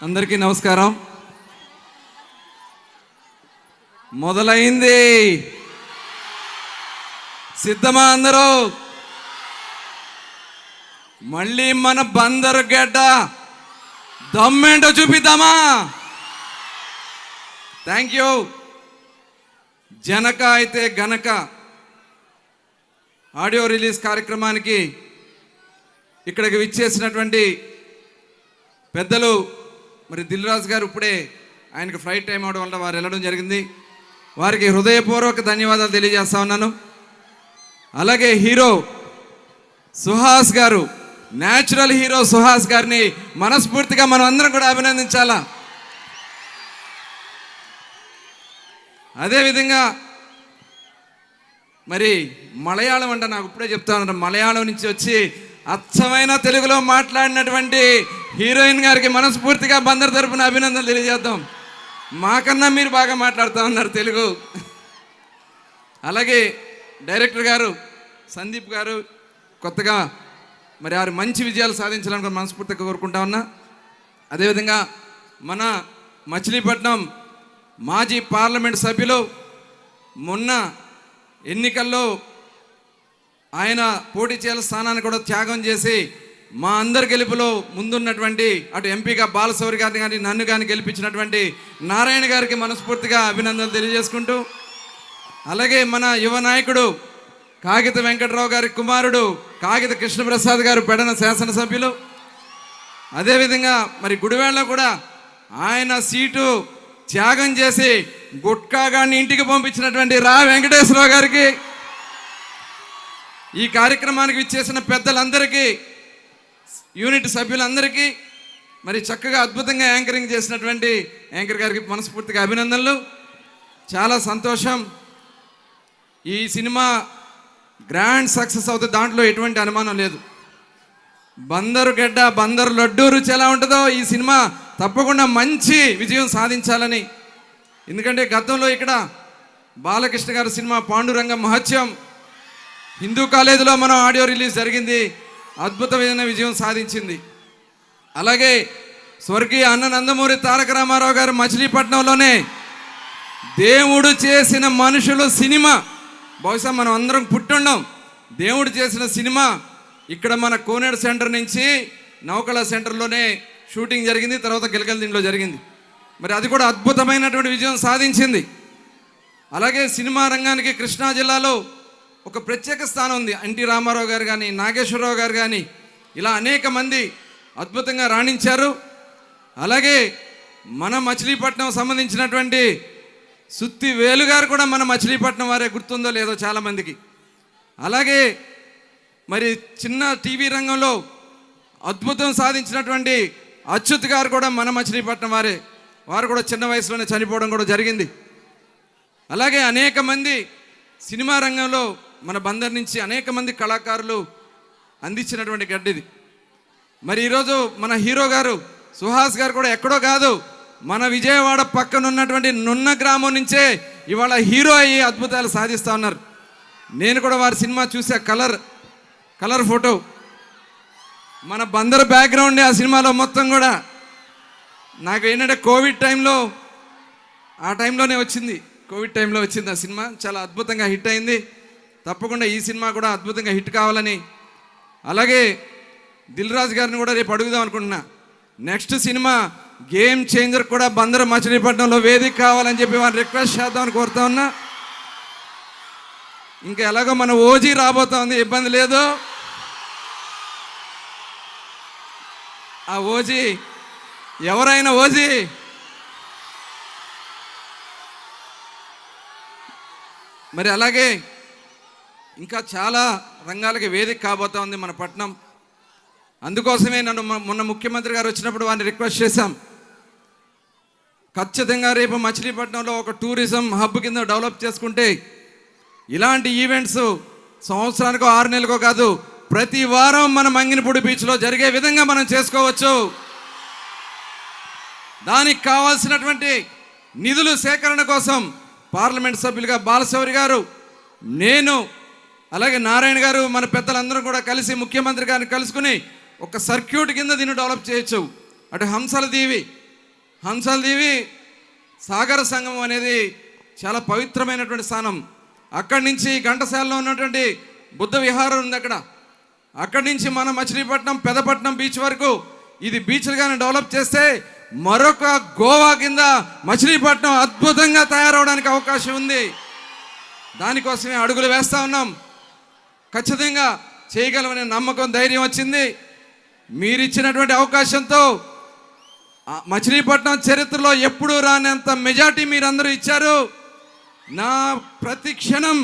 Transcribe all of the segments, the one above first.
అందరికీ నమస్కారం. మొదలైంది. సిద్ధమా అందరూ? మళ్ళీ మన బందరు గడ్డ దమ్మేంటో చూపిద్దామా? Thank you. Janaka Aithe Ganaka audio release కార్యక్రమానికి ఇక్కడికి విచ్చేసినటువంటి పెద్దలు మరి దిల్ రాజు గారు, ఇప్పుడే ఆయనకు ఫ్లైట్ టైం అవడం వల్ల వారు వెళ్ళడం జరిగింది. వారికి హృదయపూర్వక ధన్యవాదాలు తెలియజేస్తా ఉన్నాను. అలాగే హీరో సుహాస్ గారు, న్యాచురల్ హీరో సుహాస్ గారిని మనస్ఫూర్తిగా మనం అందరం కూడా అభినందించాలా. అదేవిధంగా మరి మలయాళం అంటే నాకు ఇప్పుడే చెప్తాను, మలయాళం నుంచి వచ్చి అచ్చమైన తెలుగులో మాట్లాడినటువంటి హీరోయిన్ గారికి మనస్ఫూర్తిగా బందర్ తరపున అభినందనలు తెలియజేద్దాం. మాకన్నా మీరు బాగా మాట్లాడుతూ ఉన్నారు తెలుగు. అలాగే డైరెక్టర్ గారు సందీప్ గారు కొత్తగా మరి వారు మంచి విజయాలు సాధించాలని మనస్ఫూర్తిగా కోరుకుంటా ఉన్నా. అదేవిధంగా మన మచిలీపట్నం మాజీ పార్లమెంట్ సభ్యులు మొన్న ఎన్నికల్లో ఆయన పోటీ చేయాల స్థానాన్ని కూడా త్యాగం చేసి మా అందరి గెలుపులో ముందున్నటువంటి అటు ఎంపీగా బాలశౌరి గారిని కానీ నన్ను కానీ గెలిపించినటువంటి నారాయణ గారికి మనస్ఫూర్తిగా అభినందనలు తెలియజేసుకుంటూ, అలాగే మన యువ నాయకుడు కాగిత వెంకటరావు గారి కుమారుడు కాగిత కృష్ణప్రసాద్ గారు పెడన శాసనసభ్యులు, అదేవిధంగా మరి గుడివాడలో కూడా ఆయన సీటు త్యాగం చేసి గుట్కా గారిని ఇంటికి పంపించినటువంటి రా వెంకటేశ్వరరావు గారికి, ఈ కార్యక్రమానికి విచ్చేసిన పెద్దలందరికీ, యూనిట్ సభ్యులందరికీ, మరి చక్కగా అద్భుతంగా యాంకరింగ్ చేసినటువంటి యాంకర్ గారికి మనస్ఫూర్తిగా అభినందనలు. చాలా సంతోషం. ఈ సినిమా గ్రాండ్ సక్సెస్ అవుతుంది, దాంట్లో ఎటువంటి అనుమానం లేదు. బందరు గడ్డ బందరు లడ్డూ రుచి ఎలా ఉంటుందో ఈ సినిమా తప్పకుండా మంచి విజయం సాధించాలని. ఎందుకంటే గతంలో ఇక్కడ బాలకృష్ణ గారి సినిమా పాండురంగ మహత్యం హిందూ కాలేజీలో మనం ఆడియో రిలీజ్ జరిగింది, అద్భుతమైన విజయం సాధించింది. అలాగే స్వర్గీయ అన్న నందమూరి తారక రామారావు గారు మచిలీపట్నంలోనే దేవుడు చేసిన మనుషులు సినిమా, బహుశా మనం అందరం పుట్టుండం, దేవుడు చేసిన సినిమా ఇక్కడ మన కోనేడు సెంటర్ నుంచి నౌకళ సెంటర్లోనే షూటింగ్ జరిగింది, తర్వాత గిలగలదిండిలో జరిగింది. మరి అది కూడా అద్భుతమైనటువంటి విజయం సాధించింది. అలాగే సినిమా రంగానికి కృష్ణా జిల్లాలో ఒక ప్రత్యేక స్థానం ఉంది. ఎన్టీ రామారావు గారు కానీ, నాగేశ్వరరావు గారు కానీ, ఇలా అనేక మంది అద్భుతంగా రాణించారు. అలాగే మన మచిలీపట్నం సంబంధించినటువంటి సుత్తి వేలు గారు కూడా మన మచిలీపట్నం వారే, గుర్తుందో లేదో చాలామందికి. అలాగే మరి చిన్న టీవీ రంగంలో అద్భుతం సాధించినటువంటి అచ్యుత్ గారు కూడా మన మచిలీపట్నం వారే, వారు కూడా చిన్న వయసులోనే చనిపోవడం కూడా జరిగింది. అలాగే అనేక మంది సినిమా రంగంలో మన బందర్ నుంచి అనేక మంది కళాకారులు అందించినటువంటి గడ్డిది. మరి ఈరోజు మన హీరో గారు సుహాస్ గారు కూడా ఎక్కడో కాదు, మన విజయవాడ పక్కన ఉన్నటువంటి నున్న గ్రామం నుంచే ఇవాళ హీరో అయ్యి అద్భుతాలు సాధిస్తూ ఉన్నారు. నేను కూడా వారి సినిమా చూసా, కలర్ ఫోటో, మన బందర్ బ్యాక్గ్రౌండే ఆ సినిమాలో మొత్తం కూడా. నాకు ఏంటంటే కోవిడ్ టైంలో, ఆ టైంలోనే వచ్చింది, కోవిడ్ టైంలో వచ్చింది ఆ సినిమా, చాలా అద్భుతంగా హిట్ అయింది. తప్పకుండా ఈ సినిమా కూడా అద్భుతంగా హిట్ కావాలని, అలాగే దిల్ రాజు గారిని కూడా రేపు అడుగుదాం అనుకుంటున్నా. నెక్స్ట్ సినిమా గేమ్ చేంజర్ కూడా బందరు మచిలీపట్నంలో వేదిక కావాలని చెప్పి వారిని రిక్వెస్ట్ చేద్దామని కోరుతా ఉన్నా. ఇంకా ఎలాగో మన ఓజీ రాబోతా ఉంది, ఇబ్బంది లేదు. ఆ ఓజీ ఎవరైనా ఓజీ మరి అలాగే ఇంకా చాలా రంగాలకి వేదిక కాబోతా ఉంది మన పట్టణం. అందుకోసమే నన్ను మొన్న ముఖ్యమంత్రి గారు వచ్చినప్పుడు వారిని రిక్వెస్ట్ చేశాం, ఖచ్చితంగా రేపు మచిలీపట్నంలో ఒక టూరిజం హబ్ కింద డెవలప్ చేసుకుంటే ఇలాంటి ఈవెంట్స్ సంవత్సరానికో 6 నెలలకో కాదు, ప్రతి వారం మన మంగినపూడి బీచ్లో జరిగే విధంగా మనం చేసుకోవచ్చు. దానికి కావాల్సినటువంటి నిధులు సేకరణ కోసం పార్లమెంట్ సభ్యులుగా బాలశౌరి గారు, నేను, అలాగే నారాయణ గారు, మన పెద్దలందరూ కూడా కలిసి ముఖ్యమంత్రి గారిని కలుసుకుని ఒక సర్క్యూట్ కింద దీన్ని డెవలప్ చేయొచ్చు. అటు హంసల దీవి, హంసల్దీవి సాగర సంగమం అనేది చాలా పవిత్రమైనటువంటి స్థానం. అక్కడి నుంచి ఘంటసాలలో ఉన్నటువంటి బుద్ధ విహారం ఉంది. అక్కడి నుంచి మన మచిలీపట్నం పెదపట్నం బీచ్ వరకు ఇది బీచ్లుగానే డెవలప్ చేస్తే మరొక గోవా కింద మచిలీపట్నం అద్భుతంగా తయారవడానికి అవకాశం ఉంది. దానికోసమే అడుగులు వేస్తూ ఉన్నాం. ఖచ్చితంగా చేయగలమనే నమ్మకం, ధైర్యం వచ్చింది. మీరిచ్చినటువంటి అవకాశంతో మచిలీపట్నం చరిత్రలో ఎప్పుడూ రానంత మెజార్టీ మీరందరూ ఇచ్చారు. నా ప్రతి క్షణం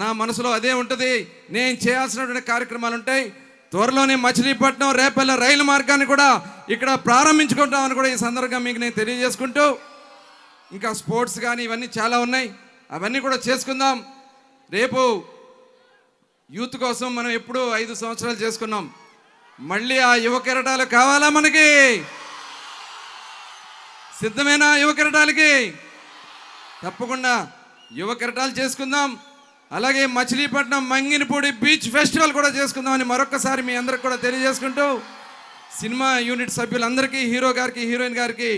నా మనసులో అదే ఉంటుంది. నేను చేయాల్సినటువంటి కార్యక్రమాలు ఉంటాయి. త్వరలోనే మచిలీపట్నం రేపల్ల రైలు మార్గాన్ని కూడా ఇక్కడ ప్రారంభించుకుంటామని కూడా ఈ సందర్భంగా మీకు నేను తెలియజేసుకుంటూ, ఇంకా స్పోర్ట్స్ కానీ ఇవన్నీ చాలా ఉన్నాయి, అవన్నీ కూడా చేసుకుందాం. రేపు యూత్ కోసం మనం ఎప్పుడూ 5 సంవత్సరాలు చేసుకున్నాం. మళ్ళీ ఆ యువ కెరటాలు కావాలా మనకి? సిద్ధమేనా యువ కెరటాలకి? తప్పకుండా యువ కెరటాలు చేసుకుందాం. అలాగే మచిలీపట్నం మంగినపూడి బీచ్ ఫెస్టివల్ కూడా చేసుకుందామని మరొకసారి మీ అందరికి కూడా తెలియజేసుకుంటూ, సినిమా యూనిట్ సభ్యులందరికీ, హీరో గారికి, హీరోయిన్ గారికి,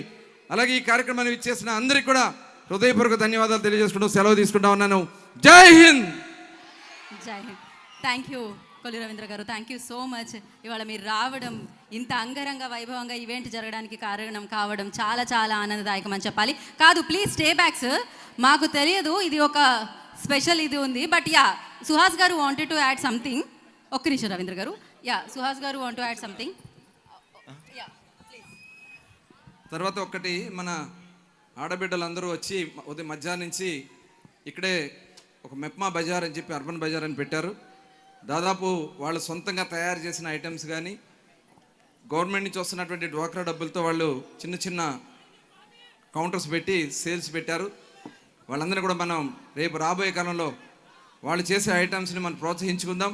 అలాగే ఈ కార్యక్రమాన్ని ఇచ్చేసిన అందరికీ కూడా హృదయపూర్వక ధన్యవాదాలు తెలియజేసుకుంటూ సెలవు తీసుకుంటా ఉన్నాను. జై హింద్. జై హింద్. థ్యాంక్ యూ కొల్లి రవీంద్ర గారు, థ్యాంక్ యూ సో మచ్. ఇవాళ మీరు రావడం, ఇంత అంగరంగ వైభవంగా ఈవెంట్ జరగడానికి కారణం కావడం చాలా చాలా ఆనందదాయకం అని చెప్పాలి. కాదు, ప్లీజ్ స్టే బ్యాక్ సార్. మాకు తెలియదు ఇది ఒక స్పెషల్ ఇది ఉంది, బట్ యా సుహాస్ గారు వాంటెడ్ టు యాడ్ సంథింగ్. ఒక్క నిమిషం రవీంద్ర గారు. యా సుహాస్ గారు వాంట్ టు యాడ్ సంథింగ్. తర్వాత ఒకటి, మన ఆడబిడ్డలందరూ వచ్చి ఉదయం మధ్యాహ్నం నుంచి ఇక్కడే ఒక మెప్మా బజార్ అని చెప్పి అర్బన్ బజార్ అని పెట్టారు. దాదాపు వాళ్ళు సొంతంగా తయారు చేసిన ఐటమ్స్ కానీ గవర్నమెంట్ నుంచి వస్తున్నటువంటి డ్వాక్రా డబ్బులతో వాళ్ళు చిన్న చిన్న కౌంటర్స్ పెట్టి సేల్స్ పెట్టారు. వాళ్ళందరినీ కూడా మనం రేపు రాబోయే కాలంలో వాళ్ళు చేసే ఐటమ్స్ని మనం ప్రోత్సహించుకుందాం.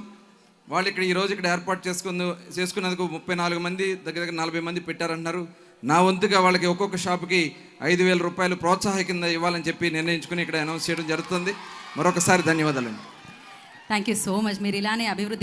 వాళ్ళు ఇక్కడ ఈరోజు ఇక్కడ ఏర్పాటు చేసుకున్నందుకు 34 మంది, దగ్గర 40 మంది పెట్టారంటున్నారు. నా వంతుగా వాళ్ళకి ఒక్కొక్క షాపుకి 5,000 రూపాయలు ప్రోత్సాహ కింద ఇవ్వాలని చెప్పి నిర్ణయించుకుని ఇక్కడ అనౌన్స్ చేయడం జరుగుతుంది. మరొకసారి ధన్యవాదాలండి. Thank you so much. మీరు ఇలానే అభివృద్ధి